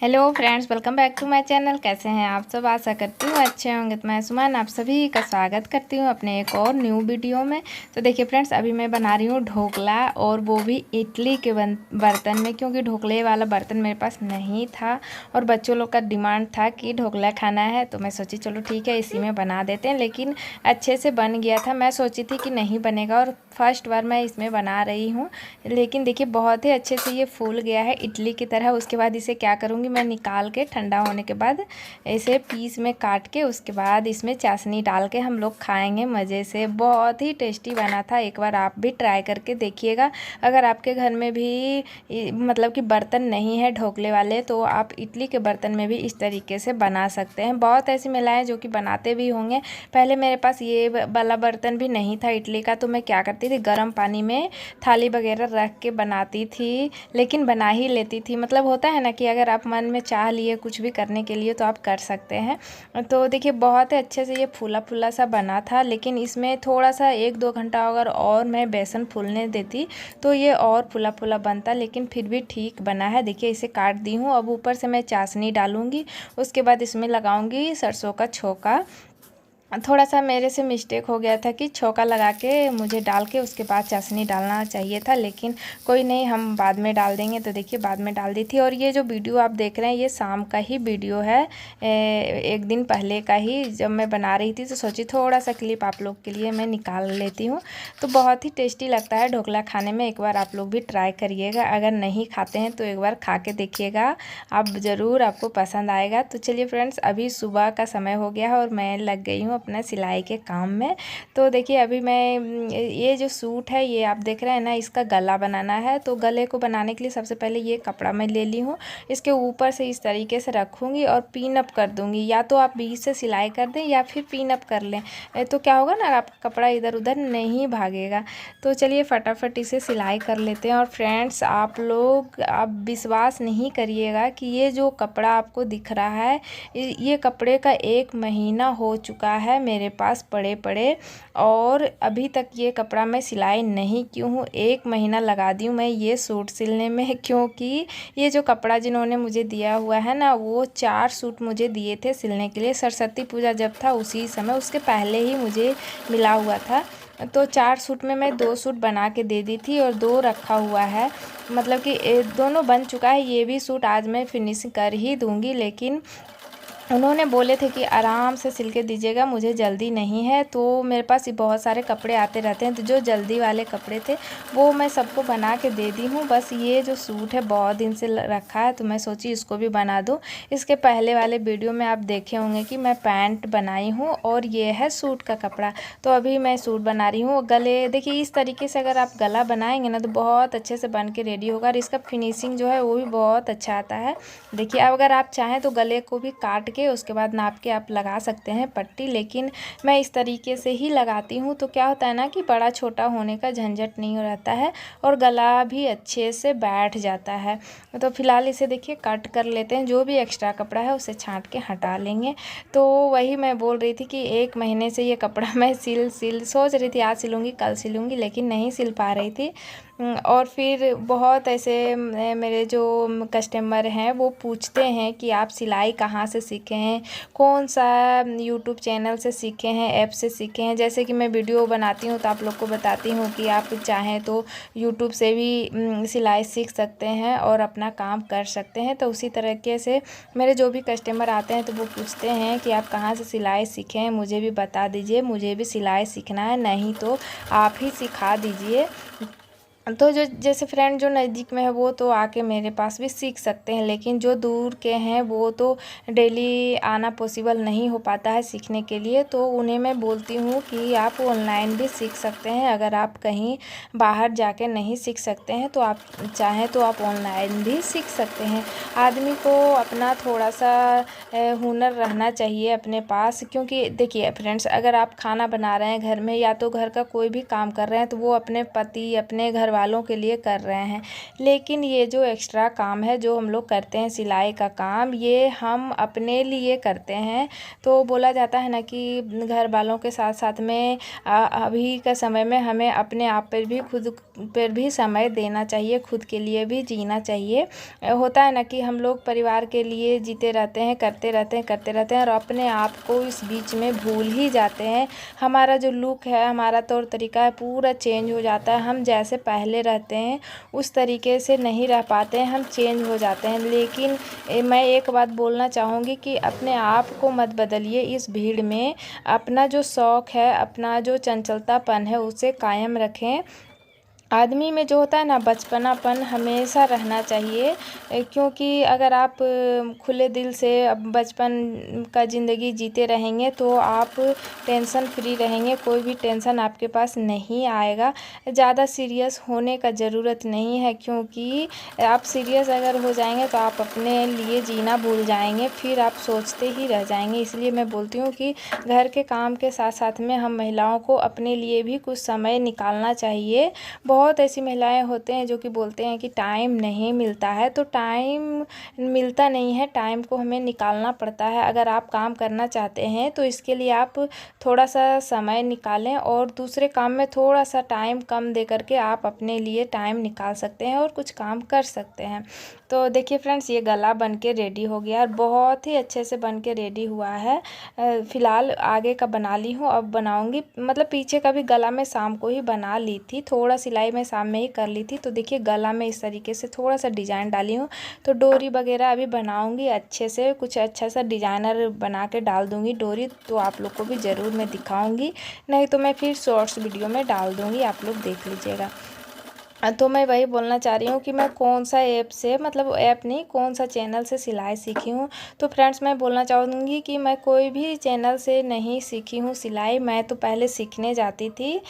Hello friends, welcome back to my channel. कैसे हैं आप सब? आशा करती हूँ अच्छे होंगे। तो मैं सुमन आप सभी का स्वागत करती हूँ अपने एक और न्यू वीडियो में। तो देखिए फ्रेंड्स, अभी मैं बना रही हूँ ढोकला, और वो भी इडली के बर्तन में, क्योंकि ढोकले वाला बर्तन मेरे पास नहीं था और बच्चों लोग का डिमांड था कि ढोकला खाना है। तो मैं सोची चलो ठीक है, इसी में बना देते हैं। लेकिन अच्छे से बन गया था। मैं सोची थी कि नहीं बनेगा, और फर्स्ट बार मैं इसमें बना रही हूँ। लेकिन देखिए बहुत ही अच्छे से ये फूल गया है इडली की तरह। उसके बाद इसे क्या करूँगी, मैं निकाल के ठंडा होने के बाद इसे पीस में काट के उसके बाद इसमें चाशनी डाल के हम लोग खाएंगे मज़े से। बहुत ही टेस्टी बना था। एक बार आप भी ट्राई करके देखिएगा। अगर आपके घर में भी मतलब कि बर्तन नहीं है ढोकले वाले, तो आप इडली के बर्तन में भी इस तरीके से बना सकते हैं। बहुत ऐसी महिलाएं जो कि बनाते भी होंगे। पहले मेरे पास ये वाला बर्तन भी नहीं था इडली का, तो मैं क्या करती थी, गर्म पानी में थाली वगैरह रख के बनाती थी। लेकिन बना ही लेती थी। मतलब होता है ना कि अगर आप मन में चाह लिए कुछ भी करने के लिए तो आप कर सकते हैं। तो देखिए बहुत ही अच्छे से ये फूला फूला सा बना था। लेकिन इसमें थोड़ा सा 1-2 घंटा अगर और मैं बेसन फूलने देती तो ये और फूला फूला बनता। लेकिन फिर भी ठीक बना है। देखिए इसे काट दी हूँ। अब ऊपर से मैं चाशनी डालूँगी। उसके बाद इसमें लगाऊँगी सरसों का छोंका। थोड़ा सा मेरे से मिस्टेक हो गया था कि छौंका लगा के मुझे डाल के उसके बाद चाशनी डालना चाहिए था। लेकिन कोई नहीं, हम बाद में डाल देंगे। तो देखिए बाद में डाल दी थी। और ये जो वीडियो आप देख रहे हैं ये शाम का ही वीडियो है, एक दिन पहले का ही। जब मैं बना रही थी तो सोची थोड़ा सा क्लिप आप लोग के लिए मैं निकाल लेती हूँ। तो बहुत ही टेस्टी लगता है ढोकला खाने में। एक बार आप लोग भी ट्राई करिएगा। अगर नहीं खाते हैं तो एक बार खा के देखिएगा, आप ज़रूर आपको पसंद आएगा। तो चलिए फ्रेंड्स, अभी सुबह का समय हो गया है और मैं लग गई हूँ अपना सिलाई के काम में। तो देखिए अभी मैं ये जो सूट है ये आप देख रहे हैं ना, इसका गला बनाना है। तो गले को बनाने के लिए सबसे पहले ये कपड़ा मैं ले ली हूँ। इसके ऊपर से इस तरीके से रखूँगी और पिन अप कर दूँगी। या तो आप बीच से सिलाई कर दें या फिर पिन अप कर लें, तो क्या होगा ना, आपका कपड़ा इधर उधर नहीं भागेगा। तो चलिए फटाफट इसे सिलाई कर लेते हैं। और फ्रेंड्स आप विश्वास नहीं करिएगा कि ये जो कपड़ा आपको दिख रहा है, ये कपड़े का 1 महीना हो चुका है मेरे पास पड़े पड़े, और अभी तक ये कपड़ा मैं सिलाई नहीं की हूँ। 1 महीना लगा दी हूँ मैं ये सूट सिलने में। क्योंकि ये जो कपड़ा जिन्होंने मुझे दिया हुआ है ना, वो 4 सूट मुझे दिए थे सिलने के लिए। सरस्वती पूजा जब था उसी समय, उसके पहले ही मुझे मिला हुआ था। तो 4 सूट में मैं 2 सूट बना के दे दी थी और 2 रखा हुआ है। मतलब कि दोनों बन चुका है। ये भी सूट आज मैं फिनिशिंग कर ही दूँगी। लेकिन उन्होंने बोले थे कि आराम से सिल के दीजिएगा, मुझे जल्दी नहीं है। तो मेरे पास बहुत सारे कपड़े आते रहते हैं, तो जो जल्दी वाले कपड़े थे वो मैं सबको बना के दे दी हूँ। बस ये जो सूट है बहुत दिन से रखा है, तो मैं सोची इसको भी बना दूँ। इसके पहले वाले वीडियो में आप देखे होंगे कि मैं पैंट बनाई हूँ, और ये है सूट का कपड़ा। तो अभी मैं सूट बना रही हूँ। गले देखिए इस तरीके से अगर आप गला बनाएंगे ना तो बहुत अच्छे से बन के रेडी होगा, और इसका फिनिशिंग जो है वो भी बहुत अच्छा आता है। देखिए अब अगर आप चाहें तो गले को भी काट के उसके बाद नाप के आप लगा सकते हैं पट्टी। लेकिन मैं इस तरीके से ही लगाती हूँ। तो क्या होता है ना कि बड़ा छोटा होने का झंझट नहीं रहता है, और गला भी अच्छे से बैठ जाता है। तो फिलहाल इसे देखिए कट कर लेते हैं। जो भी एक्स्ट्रा कपड़ा है उसे छांट के हटा लेंगे। तो वही मैं बोल रही थी कि 1 महीने से ये कपड़ा मैं सोच रही थी आज सिलूँगी कल सिलूँगी, लेकिन नहीं सिल पा रही थी। और फिर बहुत ऐसे मेरे जो कस्टमर हैं वो पूछते हैं कि आप सिलाई कहाँ से सीखे हैं, कौन सा यूट्यूब चैनल से सीखे हैं, ऐप से सीखे हैं। जैसे कि मैं वीडियो बनाती हूँ तो आप लोग को बताती हूँ कि आप चाहें तो यूट्यूब से भी सिलाई सीख सकते हैं और अपना काम कर सकते हैं। तो उसी तरीके से मेरे जो भी कस्टमर आते हैं तो वो पूछते हैं कि आप कहाँ से सिलाई सीखे हैं, मुझे भी बता दीजिए, मुझे भी सिलाई सीखना है, नहीं तो आप ही सिखा दीजिए। तो जो जैसे फ्रेंड जो नज़दीक में है वो तो आके मेरे पास भी सीख सकते हैं। लेकिन जो दूर के हैं वो तो डेली आना पॉसिबल नहीं हो पाता है सीखने के लिए। तो उन्हें मैं बोलती हूँ कि आप ऑनलाइन भी सीख सकते हैं। अगर आप कहीं बाहर जाके नहीं सीख सकते हैं तो आप चाहें तो आप ऑनलाइन भी सीख सकते हैं। आदमी को अपना थोड़ा सा हुनर रहना चाहिए अपने पास। क्योंकि देखिए फ्रेंड्स, अगर आप खाना बना रहे हैं घर में या तो घर का कोई भी काम कर रहे हैं, तो वो अपने पति अपने घर वालों के लिए कर रहे हैं। लेकिन ये जो एक्स्ट्रा काम है जो हम लोग करते हैं सिलाई का काम, ये हम अपने लिए करते हैं। तो बोला जाता है ना कि घर वालों के साथ साथ में अभी का समय में हमें अपने आप पर भी खुद पर भी समय देना चाहिए, खुद के लिए भी जीना चाहिए। होता है ना कि हम लोग परिवार के लिए जीते रहते हैं, करते रहते हैं और अपने आप को इस बीच में भूल ही जाते हैं। हमारा जो लुक है, हमारा तौर तरीका है, पूरा चेंज हो जाता है। हम जैसे पहले रहते हैं उस तरीके से नहीं रह पाते हैं, हम चेंज हो जाते हैं। लेकिन मैं एक बात बोलना चाहूँगी कि अपने आप को मत बदलिए इस भीड़ में। अपना जो शौक़ है, अपना जो चंचलतापन है उसे कायम रखें। आदमी में जो होता है ना बचपनापन हमेशा रहना चाहिए, क्योंकि अगर आप खुले दिल से अब बचपन का ज़िंदगी जीते रहेंगे तो आप टेंशन फ्री रहेंगे, कोई भी टेंशन आपके पास नहीं आएगा। ज़्यादा सीरियस होने का ज़रूरत नहीं है, क्योंकि आप सीरियस अगर हो जाएंगे तो आप अपने लिए जीना भूल जाएंगे, फिर आप सोचते ही रह जाएंगे। इसलिए मैं बोलती हूँ कि घर के काम के साथ साथ में हम महिलाओं को अपने लिए भी कुछ समय निकालना चाहिए। बहुत ऐसी महिलाएं होते हैं जो कि बोलते हैं कि टाइम नहीं मिलता है, तो टाइम मिलता नहीं है, टाइम को हमें निकालना पड़ता है। अगर आप काम करना चाहते हैं तो इसके लिए आप थोड़ा सा समय निकालें और दूसरे काम में थोड़ा सा टाइम कम दे करके आप अपने लिए टाइम निकाल सकते हैं और कुछ काम कर सकते हैं। तो देखिए फ्रेंड्स, ये गला बन के रेडी हो गया और बहुत ही अच्छे से बन के रेडी हुआ है। फ़िलहाल आगे का बना ली हूँ, अब बनाऊँगी। मतलब पीछे का भी गला मैं शाम को ही बना ली थी, थोड़ा सिलाई मैं शाम में ही कर ली थी। तो देखिए गला में इस तरीके से थोड़ा सा डिज़ाइन डाली हूँ। तो डोरी वगैरह अभी बनाऊँगी अच्छे से, कुछ अच्छा सा डिज़ाइनर बना के डाल दूँगी डोरी, तो आप लोग को भी ज़रूर मैं दिखाऊँगी। नहीं तो मैं फिर शॉर्ट्स वीडियो में डाल दूँगी, आप लोग देख लीजिएगा। तो मैं वही बोलना चाह रही हूँ कि मैं कौन सा ऐप से, मतलब ऐप नहीं, कौन सा चैनल से सिलाई सीखी हूँ। तो फ्रेंड्स, मैं बोलना चाहूँगी कि मैं कोई भी चैनल से नहीं सीखी हूँ सिलाई। मैं तो पहले सीखने जाती थी,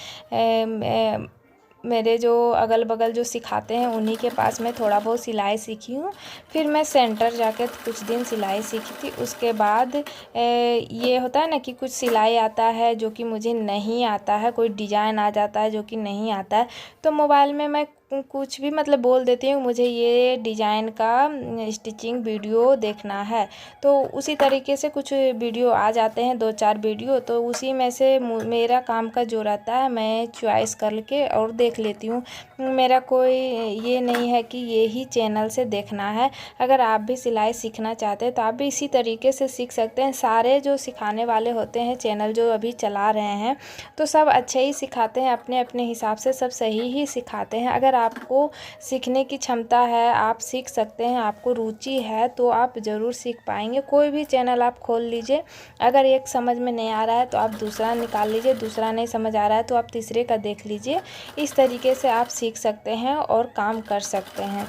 मेरे जो अगल बगल जो सिखाते हैं उन्हीं के पास मैं थोड़ा बहुत सिलाई सीखी हूँ। फिर मैं सेंटर जाके कुछ दिन सिलाई सीखी थी। उसके बाद ये होता है ना कि कुछ सिलाई आता है जो कि मुझे नहीं आता है, कोई डिज़ाइन आ जाता है जो कि नहीं आता है, तो मोबाइल में मैं कुछ भी मतलब बोल देती हूँ मुझे ये डिज़ाइन का स्टिचिंग वीडियो देखना है, तो उसी तरीके से कुछ वीडियो आ जाते हैं, 2-4 वीडियो, तो उसी में से मेरा काम का जो रहता है मैं चॉइस करके और देख लेती हूँ। मेरा कोई ये नहीं है कि ये ही चैनल से देखना है। अगर आप भी सिलाई सीखना चाहते हैं तो आप भी इसी तरीके से सीख सकते हैं। सारे जो सिखाने वाले होते हैं चैनल जो अभी चला रहे हैं तो सब अच्छे ही सिखाते हैं, अपने अपने हिसाब से सब सही ही सिखाते हैं। अगर आपको सीखने की क्षमता है, आप सीख सकते हैं, आपको रुचि है, तो आप ज़रूर सीख पाएंगे। कोई भी चैनल आप खोल लीजिए, अगर एक समझ में नहीं आ रहा है तो आप दूसरा निकाल लीजिए, दूसरा नहीं समझ आ रहा है तो आप तीसरे का देख लीजिए। इस तरीके से आप सीख सकते हैं और काम कर सकते हैं।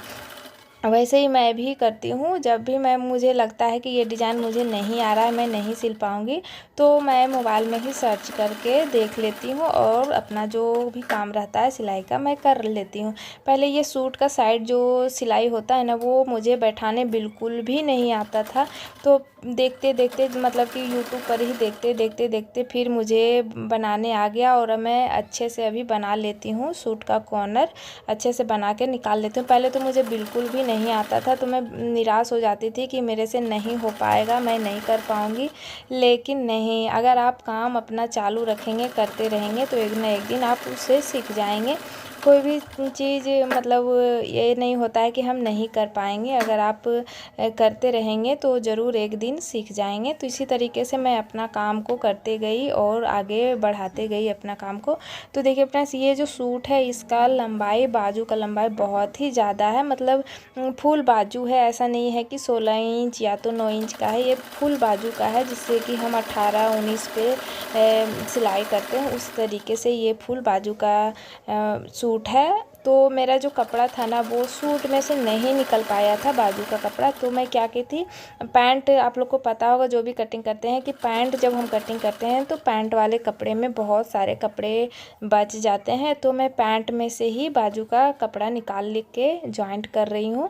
वैसे ही मैं भी करती हूँ, जब भी मुझे लगता है कि ये डिज़ाइन मुझे नहीं आ रहा है, मैं नहीं सिल पाऊँगी, तो मैं मोबाइल में ही सर्च करके देख लेती हूँ और अपना जो भी काम रहता है सिलाई का मैं कर लेती हूँ। पहले ये सूट का साइड जो सिलाई होता है ना, वो मुझे बैठाने बिल्कुल भी नहीं आता था। तो देखते देखते, मतलब कि यूट्यूब पर ही देखते देखते फिर मुझे बनाने आ गया और मैं अच्छे से अभी बना लेती हूँ। सूट का कॉर्नर अच्छे से बना के निकाल लेती हूँ। पहले तो मुझे बिल्कुल भी नहीं आता था, तो मैं निराश हो जाती थी कि मेरे से नहीं हो पाएगा, मैं नहीं कर पाऊँगी। लेकिन नहीं, अगर आप काम अपना चालू रखेंगे, करते रहेंगे, तो एक ना एक दिन आप उससे सीख जाएंगे। कोई भी चीज़ मतलब ये नहीं होता है कि हम नहीं कर पाएंगे, अगर आप करते रहेंगे तो ज़रूर एक दिन सीख जाएंगे। तो इसी तरीके से मैं अपना काम को करते गई और आगे बढ़ाते गई अपना काम को। तो देखिए फ्रेंड्स, ये जो सूट है इसका लंबाई, बाजू का लंबाई बहुत ही ज़्यादा है, मतलब फुल बाजू है। ऐसा नहीं है कि 16 इंच या तो 9 इंच का है, ये फुल बाजू का है, जिससे कि हम 18-19 पे सिलाई करते हैं, उस तरीके से ये फुल बाजू का सूट है। तो मेरा जो कपड़ा था ना, वो सूट में से नहीं निकल पाया था बाजू का कपड़ा। तो मैं क्या की थी, पैंट, आप लोग को पता होगा जो भी कटिंग करते हैं कि पैंट जब हम कटिंग करते हैं तो पैंट वाले कपड़े में बहुत सारे कपड़े बच जाते हैं। तो मैं पैंट में से ही बाजू का कपड़ा निकाल के जॉइंट कर रही हूँ।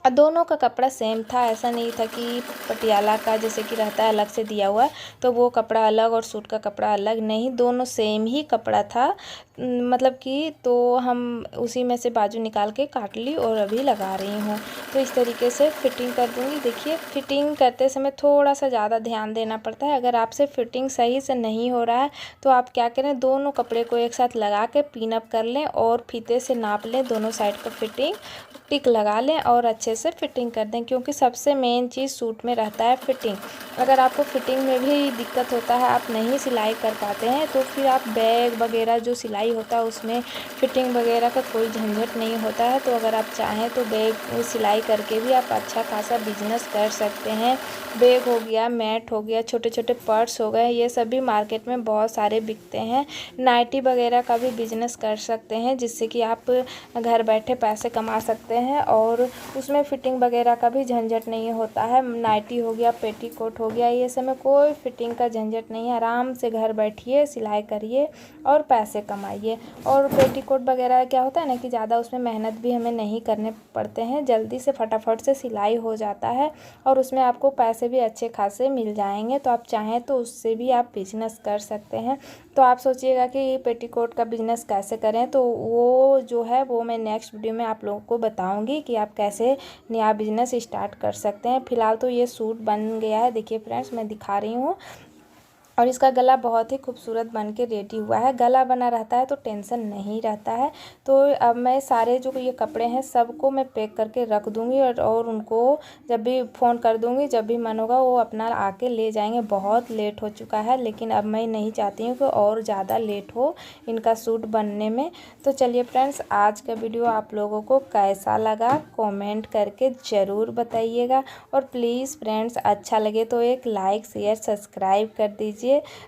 दोनों का कपड़ा सेम था, ऐसा नहीं था कि पटियाला का जैसे कि रहता है अलग से दिया हुआ तो वो कपड़ा अलग और सूट का कपड़ा अलग, नहीं, दोनों सेम ही कपड़ा था। मतलब कि तो हम उसी में से बाजू निकाल के काट ली और अभी लगा रही हूँ। तो इस तरीके से फिटिंग कर दूँगी। देखिए फिटिंग करते समय थोड़ा सा ज़्यादा ध्यान देना पड़ता है। अगर आपसे फिटिंग सही से नहीं हो रहा है तो आप क्या करें, दोनों कपड़े को एक साथ लगा के पिन अप कर लें और फीते से नाप लें दोनों साइड का फिटिंग, टिक लगा लें और अच्छे से फिटिंग कर दें, क्योंकि सबसे मेन चीज़ सूट में रहता है फिटिंग। अगर आपको फिटिंग में भी दिक्कत होता है, आप नहीं सिलाई कर पाते हैं, तो फिर आप बैग वगैरह जो सिलाई होता है उसमें फिटिंग वगैरह का कोई झंझट नहीं होता है। तो अगर आप चाहें तो बैग सिलाई करके भी आप अच्छा खासा बिजनेस कर सकते हैं। बैग हो गया, मैट हो गया, छोटे छोटे पर्स हो गए, ये सभी मार्केट में बहुत सारे बिकते हैं। नाइटी वगैरह का भी बिजनेस कर सकते हैं, जिससे कि आप घर बैठे पैसे कमा सकते हैं और उसमें फिटिंग वगैरह का भी झंझट नहीं होता है। नाइटी हो गया, पेटीकोट हो गया, ये सब में कोई फिटिंग का झंझट नहीं है। आराम से घर बैठिए, सिलाई करिए और पैसे कमाइए। और पेटीकोट वगैरह क्या होता है ना कि ज़्यादा उसमें मेहनत भी हमें नहीं करने पड़ते हैं, जल्दी से फटाफट से सिलाई हो जाता है और उसमें आपको पैसे भी अच्छे खासे मिल जाएंगे। तो आप चाहें तो उससे भी आप बिजनेस कर सकते हैं। तो आप सोचिएगा कि पेटीकोट का बिज़नेस कैसे करें, तो वो जो है वो मैं नेक्स्ट वीडियो में आप लोगों को बताऊंगी कि आप कैसे नया बिज़नेस स्टार्ट कर सकते हैं। फ़िलहाल तो ये सूट बन गया है, देखिए फ्रेंड्स मैं दिखा रही हूँ, और इसका गला बहुत ही खूबसूरत बन के रेडी हुआ है। गला बना रहता है तो टेंशन नहीं रहता है। तो अब मैं सारे जो ये कपड़े हैं सबको मैं पैक करके रख दूँगी और उनको जब भी फ़ोन कर दूँगी, जब भी मन होगा वो अपना आके ले जाएंगे। बहुत लेट हो चुका है, लेकिन अब मैं नहीं चाहती हूँ कि और ज़्यादा लेट हो इनका सूट बनने में। तो चलिए फ्रेंड्स, आज का वीडियो आप लोगों को कैसा लगा कमेंट करके ज़रूर बताइएगा। और प्लीज़ फ्रेंड्स, अच्छा लगे तो एक लाइक शेयर सब्सक्राइब कर दीजिए,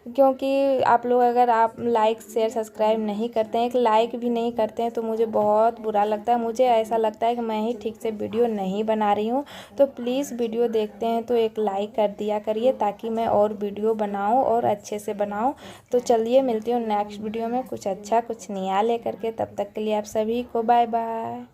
क्योंकि आप लोग अगर आप लाइक शेयर सब्सक्राइब नहीं करते हैं, एक लाइक भी नहीं करते हैं, तो मुझे बहुत बुरा लगता है। मुझे ऐसा लगता है कि मैं ही ठीक से वीडियो नहीं बना रही हूँ। तो प्लीज़ वीडियो देखते हैं तो एक लाइक कर दिया करिए, ताकि मैं और वीडियो बनाऊँ और अच्छे से बनाऊँ। तो चलिए मिलती हूँ नेक्स्ट वीडियो में कुछ अच्छा कुछ नया लेकर के। तब तक के लिए आप सभी को बाय बाय।